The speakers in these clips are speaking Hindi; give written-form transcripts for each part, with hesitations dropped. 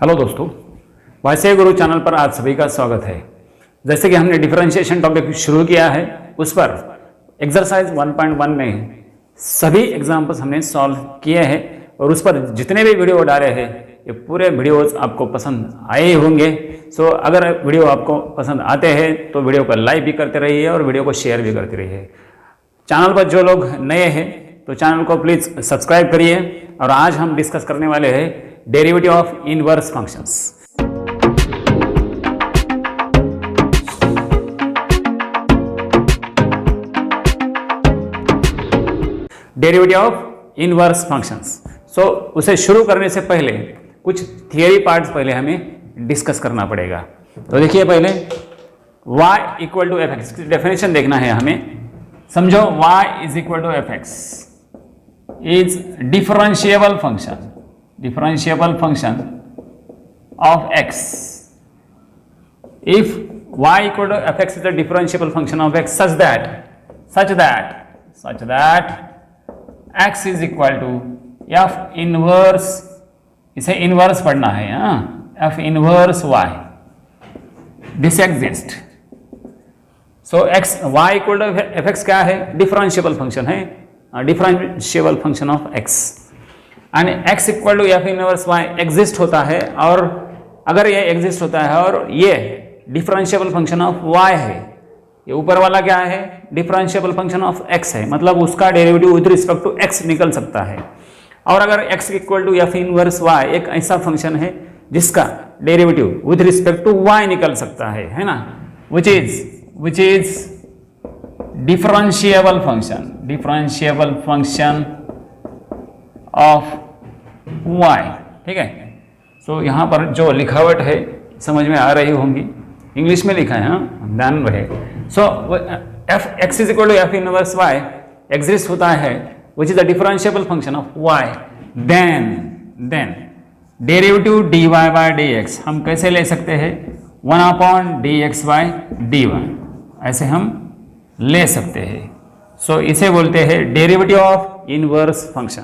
हेलो दोस्तों, वाईसीआई गुरु चैनल पर आप सभी का स्वागत है। जैसे कि हमने डिफरेंशिएशन टॉपिक शुरू किया है, उस पर एक्सरसाइज 1.1 में सभी एग्जाम्पल्स हमने सॉल्व किए हैं और उस पर जितने भी वीडियो डाले हैं ये पूरे वीडियोस आपको पसंद आए होंगे। सो अगर वीडियो आपको पसंद आते हैं तो वीडियो को लाइक भी करते रहिए और वीडियो को शेयर भी करते रहिए। चैनल पर जो लोग नए हैं तो चैनल को प्लीज़ सब्सक्राइब करिए। और आज हम डिस्कस करने वाले हैं derivative of inverse functions. Derivative of inverse functions. So उसे शुरू करने से पहले कुछ थियरी पार्ट्स पहले हमें डिस्कस करना पड़ेगा। तो देखिए, पहले y equal to f x, इसकी डेफिनेशन देखना है हमें। समझो y is equal to f x is differentiable function of x. If y equal to fx is the differentiable function of x such that x is equal to f inverse, इसे इनवर्स पढ़ना है, f inverse y, this exists. So y equal to fx क्या है? डिफरेंशिएबल फंक्शन है, differentiable function of x and x equal to f inverse y exist होता है। और अगर ये एग्जिस्ट होता है और ये डिफरेंशिएबल फंक्शन ऑफ y है, ये ऊपर वाला क्या है? डिफरेंशिएबल फंक्शन ऑफ x है, मतलब उसका derivative with respect to x निकल सकता है। और अगर x equal to f inverse y एक ऐसा फंक्शन है जिसका derivative with respect to y निकल सकता है ना, which is differentiable function of y। ठीक है, सो यहाँ पर जो लिखावट है समझ में आ रही होंगी, इंग्लिश में लिखा है, ध्यान रहे। So f x is equal to f inverse y exist होता है which is the differentiable function of y। Then derivative dy by dx हम कैसे ले सकते हैं? 1/dx बाय dy ऐसे हम ले सकते हैं। सो इसे बोलते हैं डेरिवेटिव ऑफ इनवर्स फंक्शन,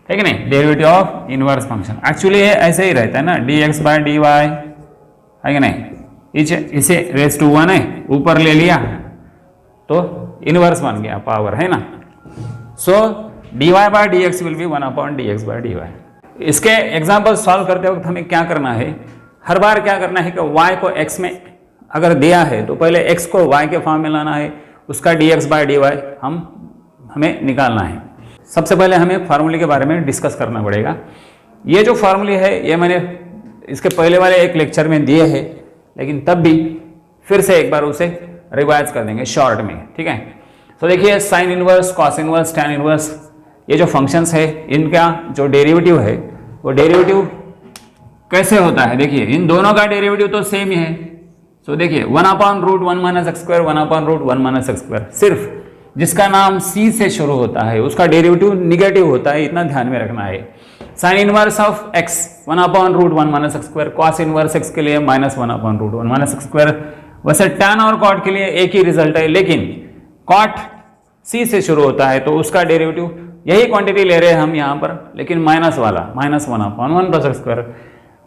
है कि नहीं? Derivative of inverse function actually ऐसे ही रहता है ना, dx बाय dy, है कि नहीं? इसे रेज टू 1 है, ऊपर ले लिया तो इनवर्स बन गया, पावर है ना। So dy by dx will be 1/dx by dy। इसके एग्जाम्पल सॉल्व करते वक्त हमें क्या करना है? हर बार क्या करना है कि y को x में अगर दिया है तो पहले x को y के फॉर्म में लाना है, उसका dx बाय dy हमें निकालना है। सबसे पहले हमें फार्मूले के बारे में डिस्कस करना पड़ेगा। ये जो फार्मूले है ये मैंने इसके पहले वाले एक लेक्चर में दिए हैं, लेकिन तब भी फिर से एक बार उसे रिवाइज कर देंगे शॉर्ट में, ठीक है? तो देखिए, sine inverse, cos inverse, tan inverse, ये जो फंक्शंस है इनका जो डेरिवेटिव है वो डेरिवेटिव कैसे होता है? देखिए, इन दोनों का डेरिवेटिव तो सेम ही है। सो देखिए 1/√1 - x², 1/√1 - x², सिर्फ जिसका नाम c से शुरू होता है उसका डेरिवेटिव निगेटिव होता है, इतना ध्यान में रखना है। Sine inverse of x 1/√1 - x², cos inverse x के लिए -1/√1 - x²। वैसे टैन और कॉट के लिए एक ही रिजल्ट है, लेकिन कॉट c से शुरू होता है तो उसका डेरिवेटिव यही क्वांटिटी ले रहे हैं हम यहाँ पर, लेकिन माइनस वाला -1/1 + x²।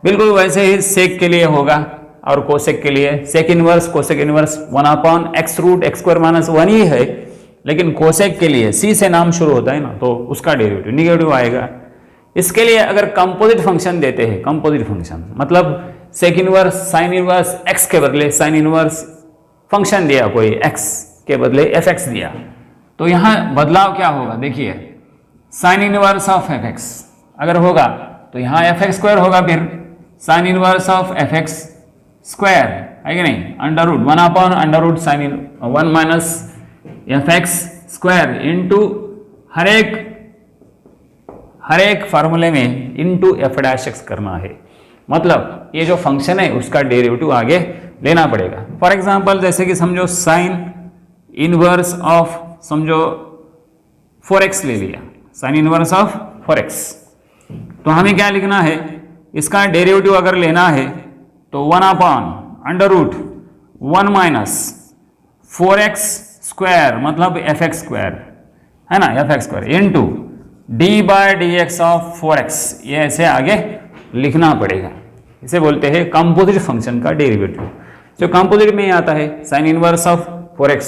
बिल्कुल वैसे ही सेक के लिए होगा और कोसेक के लिए sec inverse, cosec inverse 1/x√x² - 1 ही है, लेकिन कोसेक के लिए c से नाम शुरू होता है ना, तो उसका डेरिवेटिव निगेटिव आएगा। इसके लिए अगर कंपोजिट फंक्शन देते हैं, कंपोजिट फंक्शन मतलब sec inverse, sine inverse x के बदले साइन इनवर्स फंक्शन दिया, कोई x के बदले fx दिया, तो यहाँ बदलाव क्या होगा? देखिए, साइन इनवर्स ऑफ fx अगर होगा तो यहाँ fx² होगा, फिर साइन इनवर्स ऑफ fx², है कि नहीं? √1/√sin 1 - fx² इंटू हर एक फार्मूले में इंटू f' करना है। मतलब ये जो फंक्शन है उसका डेरिवेटिव आगे लेना पड़ेगा। फॉर एग्जांपल जैसे कि समझो साइन इनवर्स ऑफ, समझो 4x ले लिया, साइन इनवर्स ऑफ 4x, तो हमें क्या लिखना है? इसका डेरिवेटिव अगर लेना है तो 1/√1 - 4x² मतलब fx² है ना, fx² into d/dx of 4x, ये ऐसे आगे लिखना पड़ेगा। इसे बोलते हैं कंपोजिट फंक्शन का डेरिवेटिव। जो कंपोजिट में आता है sine inverse of 4x।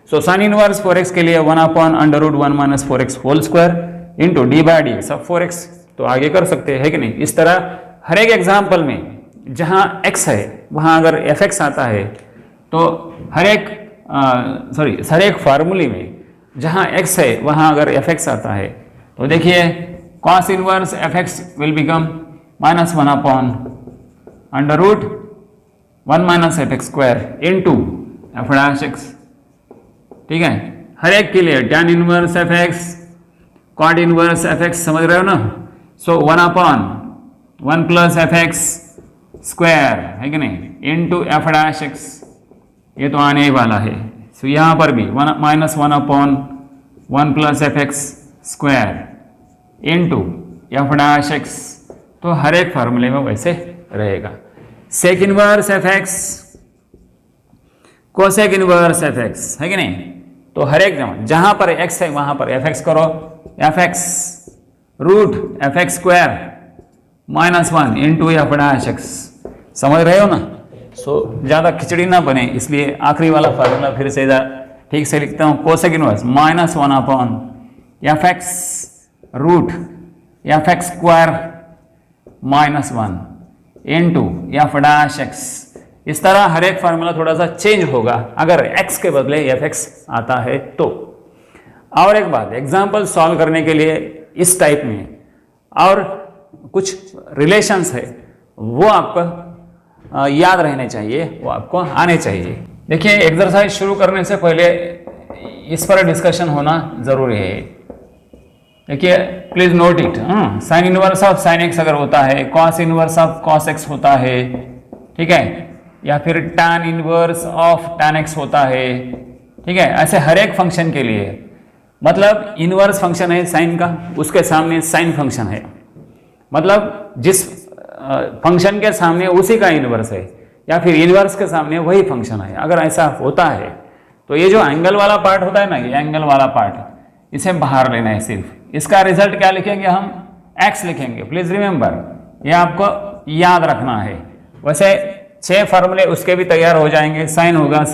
So sine inverse 4x के लिए 1/√1 - 4x whole square into d by d x of 4x। तो आगे कर सकते हैं कि नहीं। इस तरह हर एक एग्जाम्पल में जहाँ x है वहाँ अगर fx आता है तो हर एक फार्मूले में जहाँ x है वहाँ अगर fx आता है तो देखिए cos inverse fx will become -1/√1 - fx square into f dash x। ठीक है, हर एक के लिए tan inverse fx cot inverse fx समझ रहे हो ना। सो 1/1 + fx स्क्वायर है कि नहीं इंटू f डैश x, ये तो आने ही वाला है। सो यहाँ पर भी -1/1 + fx square into f dash x। तो हर एक फार्मूले में वैसे रहेगा। Sec inverse fx cosec inverse fx है कि नहीं। तो हर एक जहां पर x है वहां पर fx करो, fx root fx square -1 into f dash x। समझ रहे हो ना। सो ज्यादा खिचड़ी ना बने इसलिए आखिरी वाला फार्मूला फिर से ठीक से लिखता हूं। Cosec inverse -1/fx root fx square -1 into f dash x। इस तरह हर एक फार्मूला थोड़ा सा चेंज होगा अगर x के बदले fx आता है तो। और एक बात, एग्जाम्पल सॉल्व करने के लिए इस टाइप में और कुछ रिलेशंस है वो आपको याद रहने चाहिए, वो आपको आने चाहिए। देखिए एक्सरसाइज शुरू करने से पहले इस पर डिस्कशन होना जरूरी है। देखिए please note it. Sign inverse of sine x अगर होता है, cos inverse of cos x होता है, ठीक है, या फिर tan inverse of tan x होता है, ठीक है। ऐसे हर एक फंक्शन के लिए मतलब इनवर्स फंक्शन है साइन का, उसके सामने साइन फंक्शन है, मतलब जिस फंक्शन के सामने उसी का इनवर्स है, या फिर इनवर्स के सामने वही फंक्शन है। अगर ऐसा होता है तो ये जो एंगल वाला पार्ट होता है ना, ये एंगल वाला पार्ट इसे बाहर लेना है सिर्फ। इसका रिजल्ट क्या लिखेंगे हम, x लिखेंगे। प्लीज रिमेंबर, ये आपको याद रखना है। वैसे 6 फार्मूले उसके भी तैयार हो जाएंगे। साइन होगा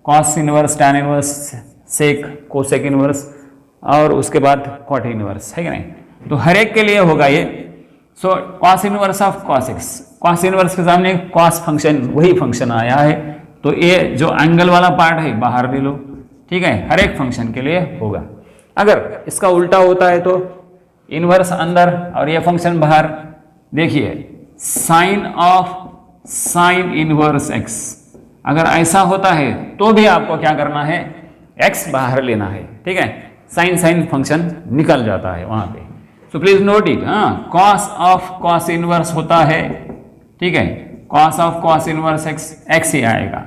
कॉस इनवर्स, टैन इनवर्स, सेक, कोसेक इनवर्स और उसके बाद कॉट इनवर्स, है कि नहीं। तो हर एक के लिए होगा ये। So cos inverse of cos x, cos inverse के सामने कॉस फंक्शन वही फंक्शन आया है, तो ये जो एंगल वाला पार्ट है बाहर ले लो, ठीक है। हर एक फंक्शन के लिए होगा। अगर इसका उल्टा होता है तो इनवर्स अंदर और ये फंक्शन बाहर। देखिए sine of sine inverse x, अगर ऐसा होता है तो भी आपको क्या करना है, एक्स बाहर लेना है, ठीक है। साइन साइन फंक्शन निकल जाता है वहां पे। So please note it. Cos of cos inverse होता है, ठीक है, cos of cos inverse x, x ही आएगा।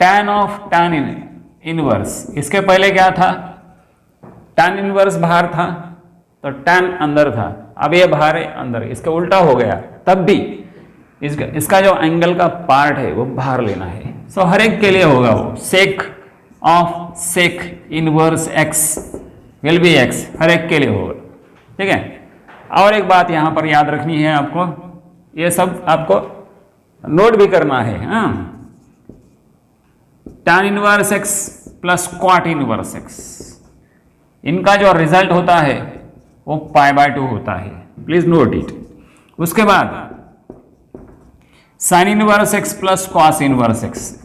टैन ऑफ टैन इनवर्स, इसके पहले क्या था, टैन इनवर्स बाहर था तो टैन अंदर था, अब ये बाहर है अंदर, इसका उल्टा हो गया, तब भी इसका जो एंगल का पार्ट है वो बाहर लेना है। सो हर एक के लिए होगा वो। Sec of sec inverse x will be x, हर एक के लिए होगा, ठीक है। और एक बात यहां पर याद रखनी है आपको, ये सब आपको नोट भी करना है। Tan inverse x plus क्वाट inverse x, इनका जो रिजल्ट होता है वो π/2 होता है। Please note it. उसके बाद sign inverse x plus cos inverse x,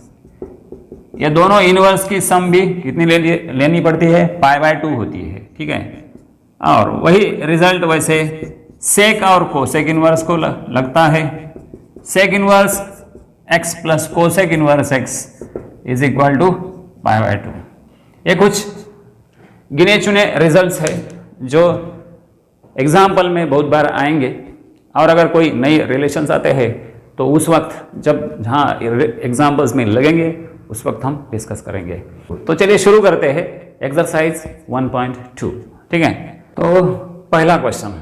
ये दोनों इनवर्स की सम भी कितनी लेनी पड़ती है, π/2 होती है, ठीक है। और वही रिजल्ट वैसे सेक और कोसेक इनवर्स को लगता है। Sec inverse x plus cosec inverse x is equal to π/2। ये कुछ गिने चुने रिजल्ट्स है जो एग्जाम्पल में बहुत बार आएंगे, और अगर कोई नए रिलेशंस आते हैं तो उस वक्त जब जहाँ एग्जाम्पल्स में लगेंगे उस वक्त हम डिस्कस करेंगे। तो चलिए शुरू करते हैं एक्सरसाइज 1.2, ठीक है। तो पहला क्वेश्चन,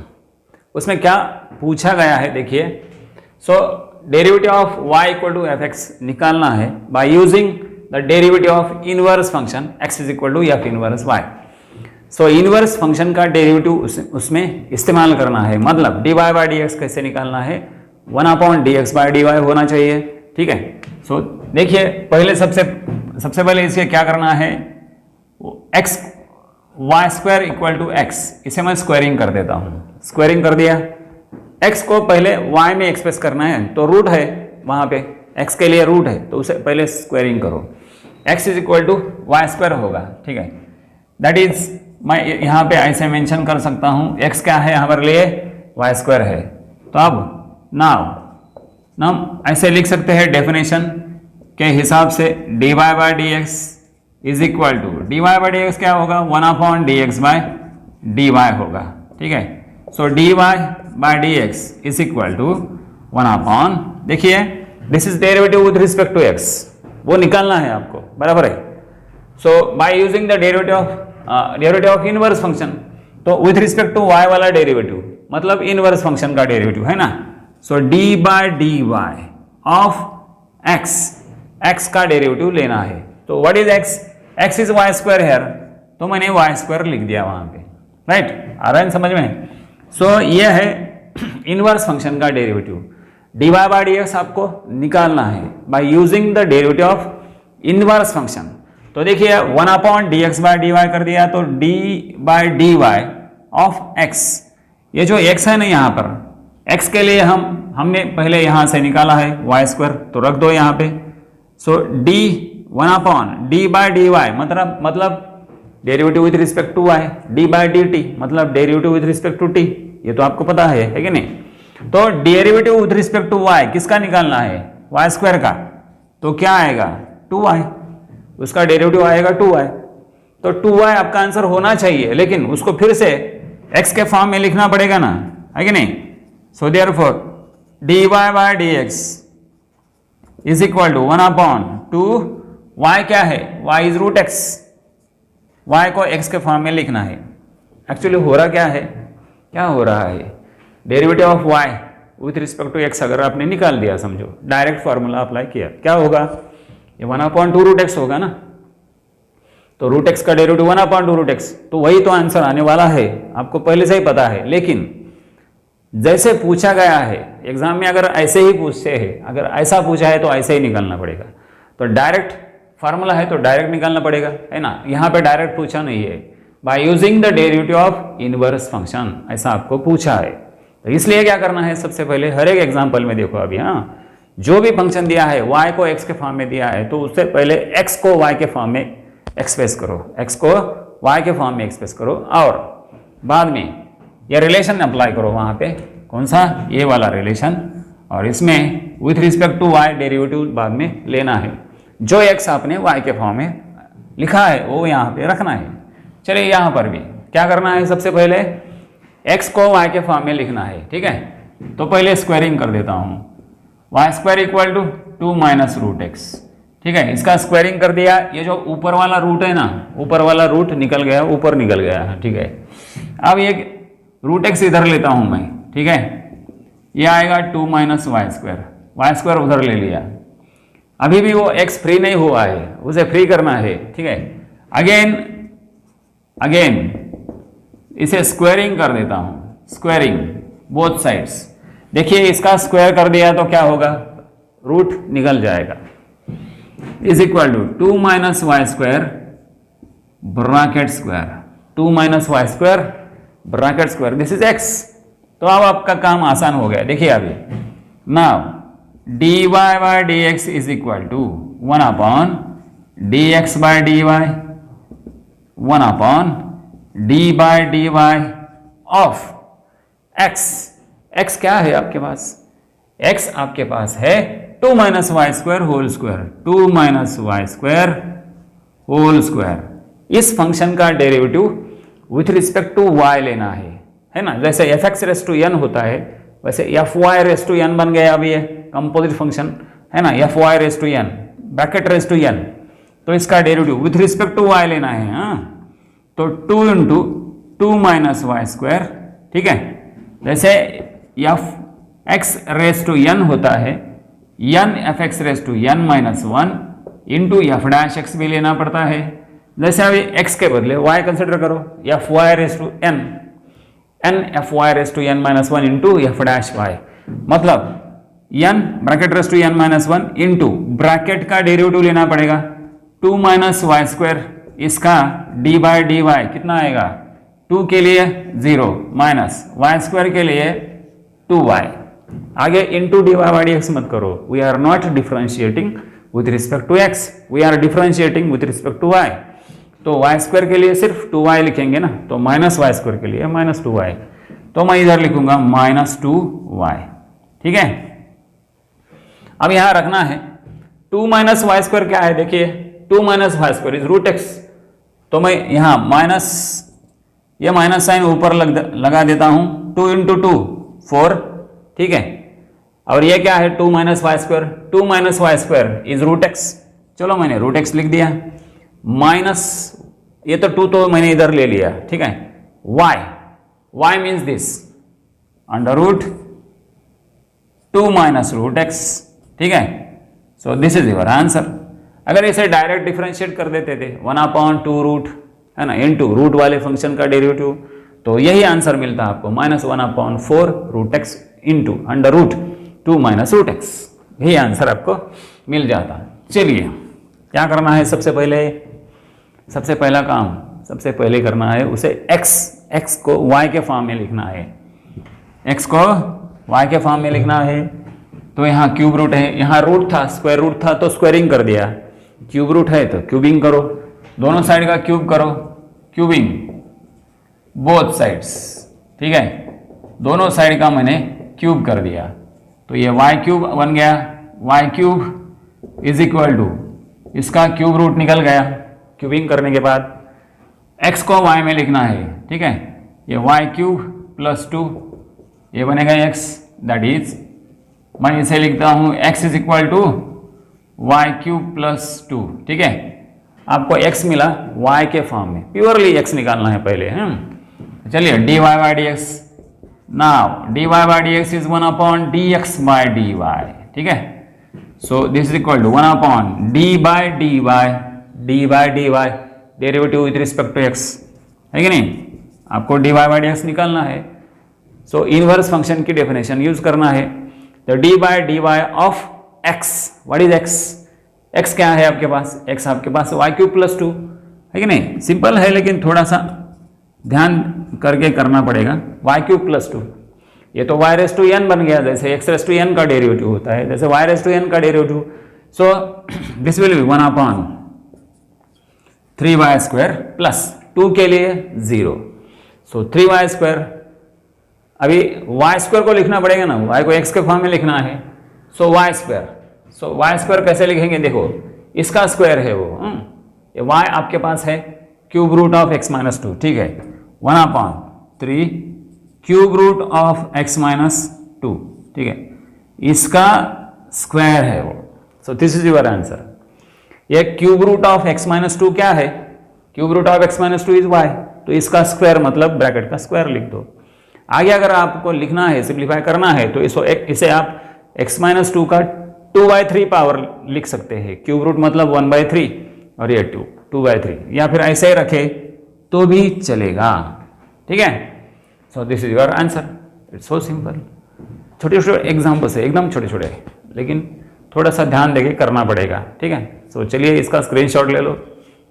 उसमें क्या पूछा गया है देखिए। So derivative of y equal to f x निकालना है by using the derivative of inverse function x is equal to f inverse y। So inverse function का डेरिवेटिव उसमें इस्तेमाल करना है, मतलब dy बाई डी एक्स कैसे निकालना है 1/dx/dy होना चाहिए, ठीक है। सो देखिए पहले सबसे पहले इसे क्या करना है, x y² equal to x, इसे मैं स्क्वायरिंग कर देता हूं। स्क्वायरिंग कर दिया, x को पहले y में एक्सप्रेस करना है, तो रूट है वहां पे, x के लिए रूट है, तो उसे पहले स्क्वायरिंग करो। x is equal to y² होगा, ठीक है। दैट इज मैं यहाँ पे ऐसे मेंशन कर सकता हूँ, x क्या है हमारे लिए, y² है। तो अब नाउ ऐसे लिख सकते हैं डेफिनेशन के हिसाब से, dy/dx is equal to, dy/dx क्या होगा, 1/dx/dy होगा, ठीक है। सो dy/dx इज इक्वल टू 1/, देखिए this is derivative with respect to x, वो निकालना है आपको, बराबर है। So by using the derivative of inverse function, तो विथ रिस्पेक्ट टू y वाला डेरिवेटिव मतलब इनवर्स फंक्शन का डेरिवेटिव है ना। सो d/dy ऑफ x का डेरिवेटिव लेना है। तो what is x is y² here, तो मैंने y² लिख दिया वहां पे, राइट, आ रहा है समझ में। सो ये है इनवर्स फंक्शन का डेरिवेटिव, dy/dx आपको निकालना है by using the derivative of inverse function. तो देखिए 1/dx/dy कर दिया, तो d/dy ऑफ x, ये जो x है ना यहाँ पर, x के लिए हमने पहले यहाँ से निकाला है y², तो रख दो यहाँ पे। सो d/dy मतलब derivative with respect to y, d/dt मतलब derivative with respect to t, ये तो आपको पता है कि नहीं। तो derivative with respect to y किसका निकालना है, y² का, तो क्या आएगा 2y, उसका डेरिवेटिव आएगा 2y। तो 2y आपका आंसर होना चाहिए, लेकिन उसको फिर से x के फॉर्म में लिखना पड़ेगा ना, है कि नहीं। So therefore dy/dx is equal to 1/2, y क्या है, y is root x, y को x के फॉर्म में लिखना है। एक्चुअली हो रहा क्या हो रहा है, derivative of y with respect to x अगर आपने निकाल दिया, समझो डायरेक्ट फॉर्मूला अप्लाई किया, क्या होगा, ये 1/2 रूट x होगा ना। तो रूट x का डेरिवेटिव 1/2 रूट x, तो वही तो आंसर आने वाला है, आपको पहले से ही पता है। लेकिन जैसे पूछा गया है एग्जाम में, अगर ऐसे ही पूछते हैं, अगर ऐसा पूछा है तो ऐसे ही निकालना पड़ेगा। तो डायरेक्ट फार्मूला है तो डायरेक्ट निकालना पड़ेगा, है ना। यहाँ पे डायरेक्ट पूछा नहीं है, by using the derivative of inverse function ऐसा आपको पूछा है। तो इसलिए क्या करना है, सबसे पहले हर एक एग्जाम्पल में देखो अभी, हाँ, जो भी फंक्शन दिया है y को x के फॉर्म में दिया है, तो उससे पहले x को y के फॉर्म में एक्सप्रेस करो, x को y के फॉर्म में एक्सप्रेस करो, और बाद में ये रिलेशन अप्लाई करो वहां पे, कौन सा, ये वाला रिलेशन, और इसमें with respect to y derivative बाद में लेना है। जो x आपने y के फॉर्म में लिखा है वो यहाँ पे रखना है। चलिए यहाँ पर भी क्या करना है, सबसे पहले x को y के फॉर्म में लिखना है, ठीक है। तो पहले स्क्वायरिंग कर देता हूँ, y² equal to 2 - root x, ठीक है। इसका स्क्वायरिंग कर दिया, ये जो ऊपर वाला रूट है ना, ऊपर वाला रूट निकल गया, ऊपर निकल गया, ठीक है। अब ये रूट x इधर लेता हूं मैं, ठीक है, ये आएगा 2 - y² उधर ले लिया। अभी भी वो x फ्री नहीं हुआ है, उसे फ्री करना है, ठीक है। अगेन इसे स्क्वायरिंग कर देता हूं, स्क्वायरिंग बोथ साइड्स। देखिए इसका स्क्वायर कर दिया तो क्या होगा, रूट निकल जाएगा, is equal to 2 - y² bracket square, 2 - y² bracket square, this is x। तो अब आपका काम आसान हो गया। देखिए अभी now dy/dx is equal to 1/dx/dy 1/d/dy of x। x क्या है आपके पास, x आपके पास है 2 - y² whole square, 2 - y² whole square. इस फंक्शन का derivative with respect to y लेना है ना। जैसे f(x)n होता है, वैसे fy(n) बन गया अभी, ये कंपोजिट फंक्शन है ना, fy(n) ब्रैकेट (n), तो इसका derivative with respect to y लेना है, हाँ। तो 2 × 2 - y², ठीक है। जैसे f(x)n होता है, n f(x)n - 1 इंटू f' भी लेना पड़ता है। जैसे अभी x के बदले y कंसिडर करो, fy(n) n fy(n - 1 into f', मतलब n bracket raise to n minus one into bracket का डेरिवेटिव लेना पड़ेगा 2 माइनस वाई स्क्वायर, इसका d बाय डी वाई कितना आएगा 2 के लिए 0 माइनस वाई स्क्वायर के लिए 2y, आगे into d y by d x मत करो, we are not differentiating with respect to x, we are differentiating with respect to y, तो y स्क्वायर के लिए सिर्फ 2y लिखेंगे ना, तो माइनस वाई स्क्वायर के लिए माइनस 2y, तो मैं इधर लिखूंगा माइनस 2y, ठीक है। अब यहां रखना है 2 माइनस वाई स्क्वायर क्या है, देखिए 2 minus y square is root x, तो मैं यहां माइनस, ये माइनस साइन ऊपर लगा देता हूं, 2 इंटू 2 4, ठीक है। और ये क्या है 2 minus y square, 2 minus y square is root x, चलो मैंने रूट एक्स लिख दिया, माइनस ये तो 2 तो मैंने इधर ले लिया, ठीक है। y means this under root 2 minus root x, ठीक है। So this is your answer. अगर इसे डायरेक्ट डिफरेंशिएट कर देते थे 1/2 रूट, है ना, इनटू रूट वाले फंक्शन का डेरिवेटिव, तो यही आंसर मिलता आपको minus 1/4 root x into under root 2 minus root x, यही आंसर आपको मिल जाता। चलिए क्या करना है, सबसे पहला काम सबसे पहले करना है उसे x को y के फॉर्म में लिखना है, x को y के फॉर्म में लिखना है। तो यहाँ क्यूब रूट है, यहाँ रूट था, स्क्वायर रूट था तो स्क्वायरिंग कर दिया, क्यूब रूट है तो क्यूबिंग करो, दोनों साइड का क्यूब करो, क्यूबिंग बोथ साइड्स, ठीक है, दोनों साइड का मैंने क्यूब कर दिया, तो ये y क्यूब बन गया, y cube is equal to इसका क्यूब रूट निकल गया क्यूबिंग करने के बाद, x को y में लिखना है, ठीक है, ये y क्यूब प्लस 2 ये बनेगा x, दैट इज मैं इसे लिखता हूं x is equal to y cube plus 2, ठीक है। आपको x मिला y के फॉर्म में, प्योरली x निकालना है पहले, चलिए dy by d x, now dy by d x is 1/dx by dy, ठीक है। So this is equal to 1/d by dy, d by dy derivative with respect to x, है कि नहीं, आपको dy बाई डी एक्स निकालना है। सो इनवर्स फंक्शन की डेफिनेशन यूज करना है, तो d by d y of x, what is x, x क्या है आपके पास, x आपके पास y क्यूब प्लस 2, है कि नहीं, सिंपल है लेकिन थोड़ा सा ध्यान करके करना पड़ेगा, y क्यूब प्लस 2, ये तो y रेस टू n बन गया, जैसे x रेस टू n का डेरिवेटिव होता है, जैसे y रेस टू n का derivative, so this will be 1/3y square plus 2 के लिए 0, सो 3y स्क्वायर, अभी y स्क्वायर को लिखना पड़ेगा ना, y को x के फॉर्म में लिखना है, सो y स्क्वायर, सो y स्क्वायर कैसे लिखेंगे, देखो इसका स्क्वायर है वो, ये y आपके पास है cube root of x minus 2, ठीक है, 1/3 cube root of x minus 2, ठीक है, इसका स्क्वायर है वो, so this is your answer. ये cube root of x minus 2 क्या है, cube root of x minus 2 is y, तो इसका स्क्वायर मतलब ब्रैकेट का स्क्वायर लिख दो। आगे अगर आपको लिखना है, सिंप्लीफाई करना है, तो इसे आप x माइनस 2 का 2/3 पावर लिख सकते हैं, क्यूब रूट मतलब 1/3 और ये 2/3, या फिर ऐसे ही रखे तो भी चलेगा, ठीक है। So this is your answer, it's so simple. छोटे छोटे एग्जाम्पल्स है, एकदम छोटे छोटे, लेकिन थोड़ा सा ध्यान देके करना पड़ेगा, ठीक है। सो चलिए इसका स्क्रीनशॉट ले लो,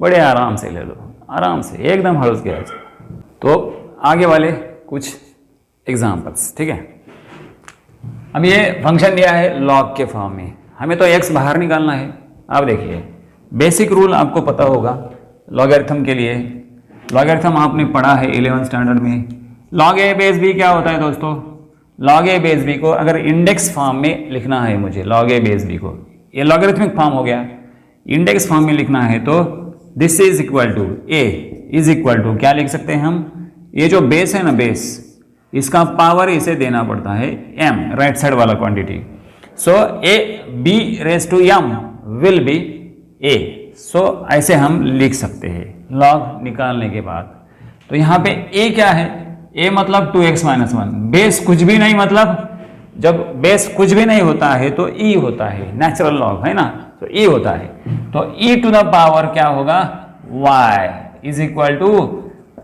बड़े आराम से ले लो, आराम से एकदम हड़स गया। तो आगे वाले कुछ एग्जाम्पल्स, ठीक है। अब ये फंक्शन दिया है लॉग के फॉर्म में, हमें तो x बाहर निकालना है। आप देखिए बेसिक रूल आपको पता होगा लॉगरिथम के लिए, लॉगरिथम आपने पढ़ा है 11th स्टैंडर्ड में। लॉग ए बेस बी क्या होता है दोस्तों, लॉग ए बेस बी को अगर इंडेक्स फॉर्म में लिखना है मुझे, लॉग ए बेस बी को, ये लॉगरिथमिक फॉर्म हो गया, इंडेक्स फॉर्म में लिखना है तो this is equal to a is equal to क्या लिख सकते हैं हम, ये जो बेस है ना, बेस इसका पावर इसे देना पड़ता है m, राइट साइड वाला quantity, so a b raise to m will be a, so ऐसे हम लिख सकते हैं लॉग निकालने के बाद। तो यहाँ पे a क्या है, a मतलब 2x माइनस 1, बेस कुछ भी नहीं, मतलब जब बेस कुछ भी नहीं होता है तो e होता है, नेचुरल लॉग है ना, तो e होता है, तो e टू द पावर क्या होगा y is equal to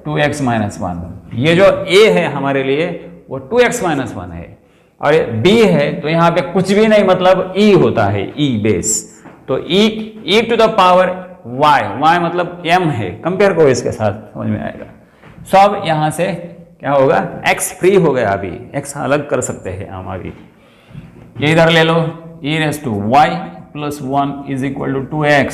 2x minus 1। ये जो a है हमारे लिए वो 2x माइनस 1 है, और b है तो यहाँ पे कुछ भी नहीं, मतलब e होता है, e बेस। तो e to the power y मतलब m है, कंपेयर करो इसके साथ, समझ में आएगा। सो अब यहाँ से क्या होगा, x फ्री हो गया, अभी x अलग कर सकते हैं हम अभी। ये इधर ले लो, e raise to y plus 1 is equal to 2x,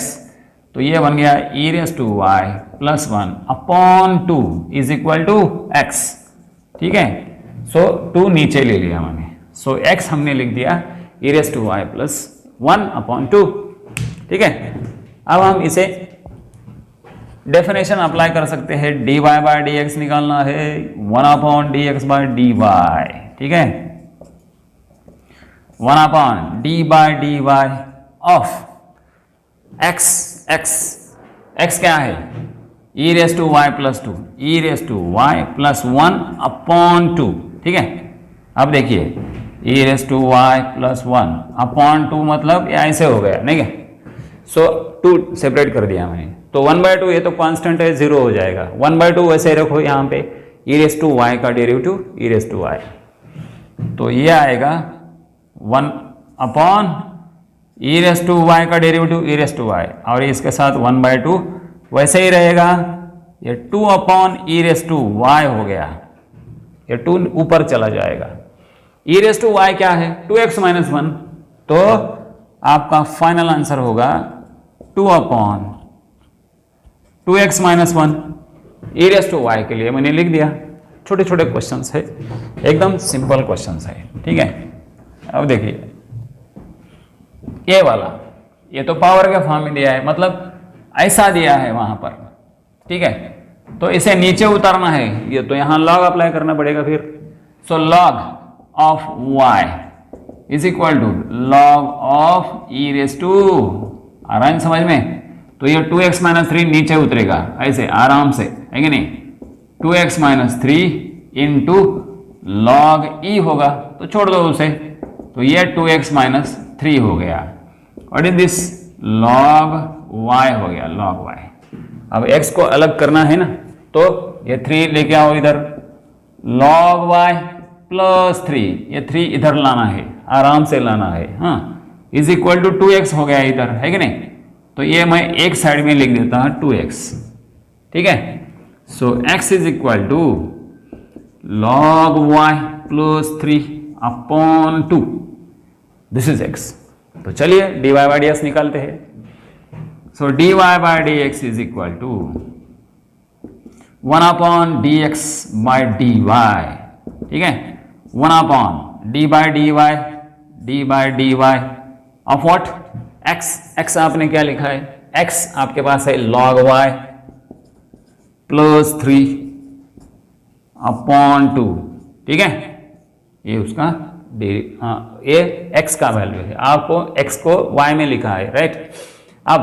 तो ये बन गया e raise to y plus 1 upon 2 is equal to x, ठीक है। सो 2 नीचे ले लिया मैंने, सो x हमने लिख दिया e raise to y plus 1 upon 2, ठीक है। अब हम इसे डेफिनेशन अप्लाई कर सकते हैं, dy बाय dx निकालना है, 1 अपॉन dx बाय dy, ठीक है, 1 upon d by dy of x क्या है, e raise to y plus 2, e raise to y plus 1 upon 2, ठीक है। अब देखिए e raise to y plus 1 upon 2 मतलब ये ऐसे हो गया, नहीं है। सो 2 सेपरेट कर दिया मैंने, तो 1/2 ये तो कांस्टेंट है, 0 हो जाएगा। 1/2 वैसे रखो यहाँ पे, e रेस टू y का derivative e raise to y, तो ये आएगा 1 upon e raise to y का derivative e raise to y, और इसके साथ 1/2 वैसे ही रहेगा, ये 2 upon e raise to y हो गया, ये 2 ऊपर चला जाएगा। e रेस टू y क्या है, 2x माइनस 1, तो आपका फाइनल आंसर होगा 2 upon 2x minus 1, e raise to y के लिए मैंने लिख दिया। छोटे छोटे क्वेश्चंस है, एकदम सिंपल क्वेश्चंस है, ठीक है। अब देखिए ये वाला, ये तो पावर के फॉर्म में दिया है, मतलब ऐसा दिया है वहां पर, ठीक है। तो इसे नीचे उतारना है, ये तो यहां लॉग अप्लाई करना पड़ेगा फिर। So log of y is equal to log of e raise to, आ रहा है समझ में, तो ये 2x माइनस 3 नीचे उतरेगा ऐसे आराम से, है कि नहीं, 2x minus 3 into log e होगा, तो छोड़ दो उसे, तो ये 2x माइनस 3 हो गया, और इन दिस लॉग y हो गया, लॉग y। अब x को अलग करना है ना, तो ये 3 लेके आओ इधर, लॉग y प्लस 3, ये 3 इधर लाना है, आराम से लाना है, हाँ, इज इक्वल टू 2x हो गया इधर, है कि नहीं। तो ये मैं एक साइड में लिख देता हूं 2x, ठीक है। So x is equal to log y plus 3 upon 2, this is x। तो चलिए dy बाय dx निकालते हैं। So dy by dx is equal to 1 upon dx by dy, ठीक है, 1 upon d by dy of what, x आपने क्या लिखा है, x आपके पास है log y प्लस 3 अपॉन 2, ठीक है, ये उसका ये x का वैल्यू है, आपको x को y में लिखा है, राइट। अब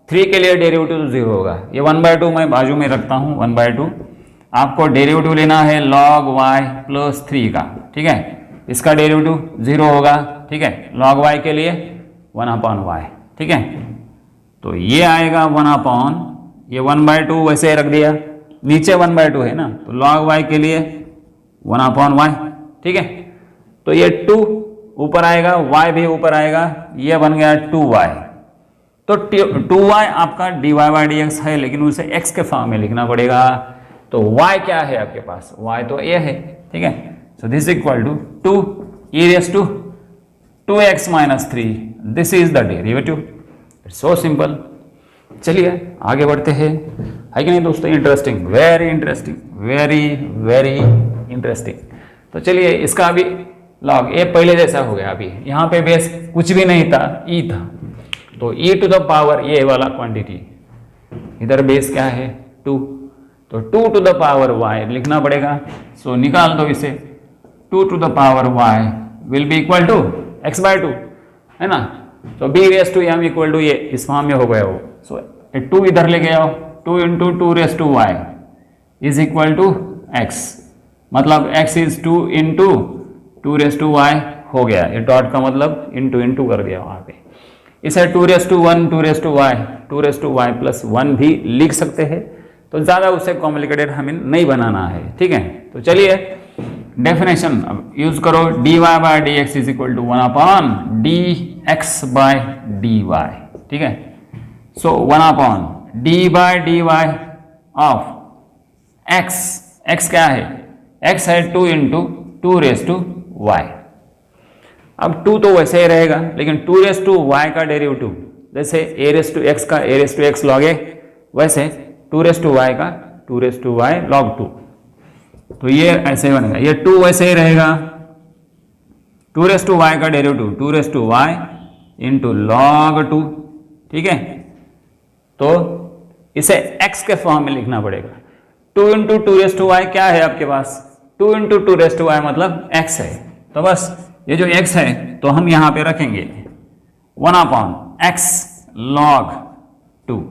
3 के लिए डेरिवेटिव 0 होगा, ये 1/2 मैं बाजू में रखता हूं, 1/2 आपको डेरिवेटिव लेना है log y प्लस 3 का, ठीक है, इसका डेरिवेटिव 0 होगा, ठीक है, log y के लिए 1 अपॉन y, ठीक है। तो ये आएगा 1 अपॉन, ये 1/2 वैसे रख दिया, नीचे 1/2 है ना, तो log y के लिए 1 अपॉन y, ठीक है। तो ये 2 ऊपर आएगा, y भी ऊपर आएगा, ये बन गया 2y। तो 2y आपका dy बाय dx है, लेकिन उसे x के फॉर्म में लिखना पड़ेगा। तो y क्या है आपके पास, y तो a है, ठीक है। So this equal to 2 e raise to 2x minus 3, this is the derivative, it's so simple. चलिए आगे बढ़ते हैं, है कि नहीं दोस्तों, interesting, very interesting, very very interesting. तो चलिए इसका भी लॉग ए पहले जैसा हो गया, अभी यहाँ पे बेस कुछ भी नहीं था, e था, तो e टू द पावर ये वाला क्वांटिटी, इधर बेस क्या है 2, तो 2 टू द पावर y लिखना पड़ेगा। सो निकाल दो इसे, 2 to the power y will be equal to x by 2, है ना। तो b raise to m equal to ये इस फॉर्म में हो गया वो। सो 2 इधर लेके आओ, 2 into 2 raise to y is equal to x, मतलब x इज 2 इंटू 2 रेस टू y हो गया, ये डॉट का मतलब इंटू इंटू कर दिया वहां पे। इसे 2 raise to 1, 2 raise to y, 2 raise to y plus 1 भी लिख सकते हैं, तो ज़्यादा उसे कॉम्प्लिकेटेड हमें नहीं बनाना है, ठीक है। तो चलिए डेफिनेशन अब यूज करो, dy by d x is equal to 1 d x by d y, ठीक है। सो 1 d by d y of x, x क्या है, x है 2 इंटू 2 रेस टू वाई। अब 2 तो वैसे ही रहेगा, लेकिन 2 रेस टू वाई का डेरिवेटिव जैसे a रेस टू x का a raise to x log a, वैसे 2 रेस टू y का 2 रेस टू y लॉग 2। तो ये ऐसे ही बनेगा, ये 2 वैसे ही रहेगा, 2 रेस टू y का derivative 2 raise to y into log 2, ठीक है। तो इसे x के फॉर्म में लिखना पड़ेगा। 2 इंटू 2 रेस टू वाई क्या है आपके पास, 2 इंटू 2 रेस टू वाई मतलब x है। तो बस ये जो x है तो हम यहां पे रखेंगे 1/x log 2,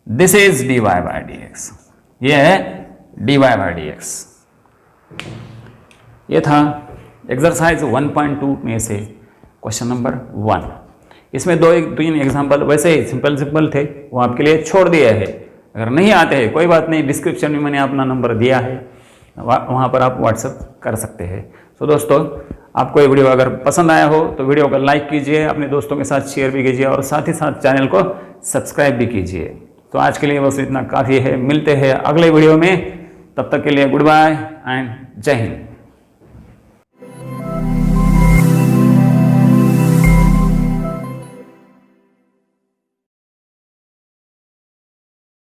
this is dy by dx, ये है dy बाय dx। ये था एक्सरसाइज 1.2 में से क्वेश्चन नंबर 1। इसमें 2-3 एग्जाम्पल वैसे ही सिंपल थे, वो आपके लिए छोड़ दिए हैं। अगर नहीं आते हैं कोई बात नहीं, डिस्क्रिप्शन में मैंने अपना नंबर दिया है, वहाँ पर आप व्हाट्सएप कर सकते हैं। तो दोस्तों, आपको ये वीडियो अगर पसंद आया हो तो वीडियो को लाइक कीजिए, अपने दोस्तों के साथ शेयर भी कीजिए और साथ ही साथ चैनल को सब्सक्राइब भी कीजिए। तो आज के लिए बस इतना काफ़ी है, मिलते हैं अगले वीडियो में, तब तक के लिए गुड बाय एंड जय हिंद।